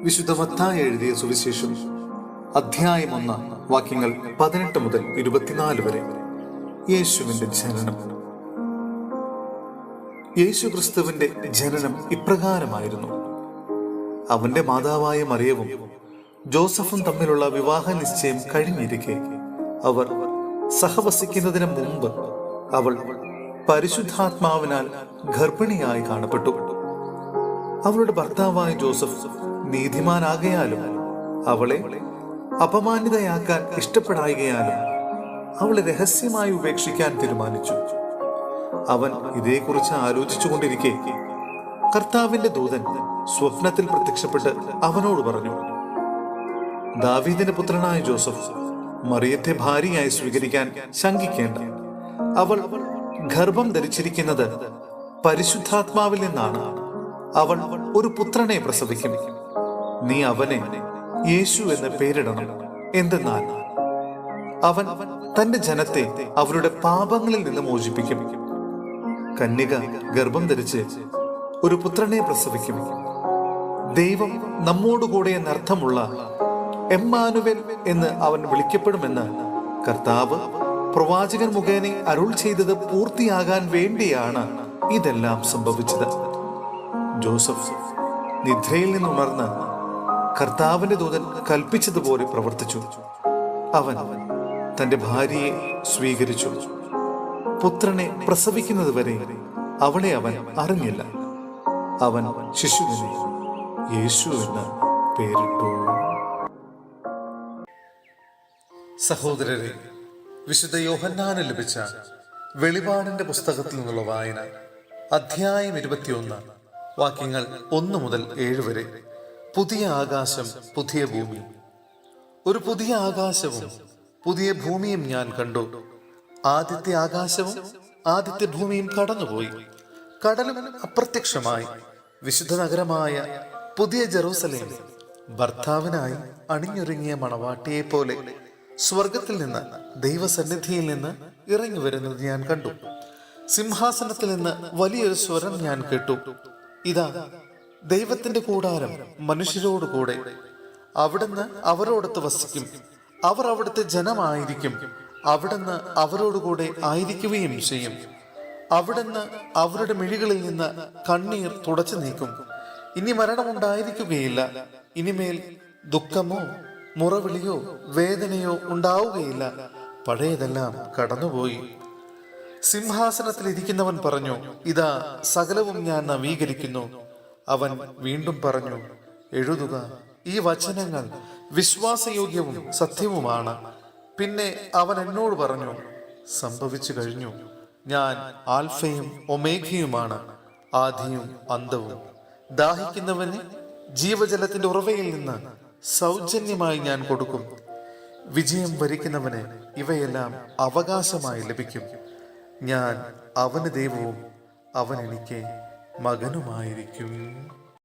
വിശുദ്ധ മത്തായി എഴുതിയ സുവിശേഷം അധ്യായം 1 വാക്യങ്ങൾ 18 മുതൽ 24 വരെ. യേശുവിന്റെ ജനനം. യേശു ക്രിസ്തുവിന്റെ ജനനം ഇപ്രകാരമായിരുന്നു. അവന്റെ മാതാവായ മറിയവും ജോസഫും തമ്മിലുള്ള വിവാഹ നിശ്ചയം കഴിഞ്ഞിരിക്കെ അവർ സഹവസിക്കുന്നതിന് മുമ്പ് അവൾ പരിശുദ്ധാത്മാവിനാൽ ഗർഭിണിയായി കാണപ്പെട്ടു. അവളുടെ ഭർത്താവായ ജോസഫ് നീതിമാനാകയാലും അവളെ അപമാനിതയാക്കാൻ ഇഷ്ടപ്പെടായികയാലും അവളെ രഹസ്യമായി ഉപേക്ഷിക്കാൻ തീരുമാനിച്ചു. അവൻ ഇതേക്കുറിച്ച് ആലോചിച്ചു കൊണ്ടിരിക്കെ കർത്താവിന്റെ ദൂതൻ സ്വപ്നത്തിൽ പ്രത്യക്ഷപ്പെട്ട് അവനോട് പറഞ്ഞു, ദാവീദിന്റെ പുത്രനായ ജോസഫ്, മറിയത്തെ ഭാര്യയായി സ്വീകരിക്കാൻ ശങ്കിക്കേണ്ട. അവൾ ഗർഭം ധരിച്ചിരിക്കുന്നത് പരിശുദ്ധാത്മാവിൽ നിന്നാണ്. അവൾ ഒരു പുത്രനെ പ്രസവിക്കും. നീ അവനെ യേശു എന്ന് പേരിടണം. എന്തെന്നാൽ അവൻ തന്റെ ജനത്തെ അവരുടെ പാപങ്ങളിൽ നിന്ന് മോചിപ്പിക്കും. കന്യക ഗർഭം ധരിച്ച് ഒരു പുത്രനെ പ്രസവിക്കും. ദൈവം നമ്മോടുകൂടെ എന്നർത്ഥമുള്ള എമ്മാനുവേൽ എന്ന് അവൻ വിളിക്കപ്പെടുമെന്ന് കർത്താവ് പ്രവാചകൻ മുഖേന അരുൾ ചെയ്തത് പൂർത്തിയാകാൻ വേണ്ടിയാണ് ഇതെല്ലാം സംഭവിച്ചത്. ജോസഫ് നിദ്രയിൽ നിന്നുണർന്ന് കർത്താവിന്റെ ദൂതൻ കൽപ്പിച്ചതുപോലെ പ്രവർത്തിച്ചു. അവൻ തന്റെ ഭാര്യയെ സ്വീകരിച്ചു. പുത്രനെ പ്രസവിക്കുന്നത് വരെ അവളെ അവൻ അറിഞ്ഞില്ല. അവൻ ശിശുവിനെ യേശു എന്ന് പേരിട്ടു. സഹോദരരെ, വിശുദ്ധ യോഹന്നാന് ലഭിച്ച വെളിപാടിന്റെ പുസ്തകത്തിൽ നിന്നുള്ള വായന അധ്യായം 21 വാക്യങ്ങൾ 1 മുതൽ 7 വരെ. പുതിയ ആകാശം, പുതിയ ഭൂമി. ഒരു പുതിയ ആകാശവും പുതിയ ഭൂമിയും ഞാൻ കണ്ടു. ആദ്യത്തെ ആകാശവും ആദ്യത്തെ ഭൂമിയും കടന്നുപോയി. കടലും അപ്രത്യക്ഷമായി. വിശുദ്ധ നഗരമായ പുതിയ ജെറൂസലേം ഭർത്താവിനായി അണിഞ്ഞൊരുങ്ങിയ മണവാട്ടിയെ പോലെ സ്വർഗത്തിൽ നിന്ന്, ദൈവസന്നിധിയിൽ നിന്ന് ഇറങ്ങി വരുന്നത് ഞാൻ കണ്ടു. സിംഹാസനത്തിൽ നിന്ന് വലിയൊരു സ്വരം ഞാൻ കേട്ടു, ഇതാ ദൈവത്തിന്റെ കൂടാരം മനുഷ്യരോട് കൂടെ. അവിടുന്ന് അവരോടൊത്ത് വസിക്കും. അവർ അവിടുത്തെ ജനമായിരിക്കും. അവിടുന്ന് അവരോടുകൂടെ ആയിരിക്കുകയും ചെയ്യും. അവിടുന്ന് അവരുടെ മിഴികളിൽ നിന്ന് കണ്ണീർ തുടച്ചു നീക്കും. ഇനി മരണമുണ്ടായിരിക്കുകയില്ല. ഇനിമേൽ ദുഃഖമോ മുറവിളിയോ വേദനയോ ഉണ്ടാവുകയില്ല. പഴയതെല്ലാം കടന്നുപോയി. സിംഹാസനത്തിൽ ഇരിക്കുന്നവൻ പറഞ്ഞു, ഇതാ സകലവും ഞാൻ നവീകരിക്കുന്നു. അവൻ വീണ്ടും പറഞ്ഞു, എഴുതുക, ഈ വചനങ്ങൾ വിശ്വാസയോഗ്യവും സത്യവുമാണ്. പിന്നെ അവൻ എന്നോട് പറഞ്ഞു, സംഭവിച്ചു കഴിഞ്ഞു. ഞാൻ ആൽഫയും ഒമേഗയുമാണ്, ആദിയും അന്തവും. ദാഹിക്കുന്നവന് ജീവജലത്തിന്റെ ഉറവയിൽ നിന്ന് സൗജന്യമായി ഞാൻ കൊടുക്കും. വിജയം വരിക്കുന്നവന് ഇവയെല്ലാം അവകാശമായി ലഭിക്കും. ഞാൻ അവന് ദൈവവും അവൻ എനിക്ക് മകനുമായിരിക്കും.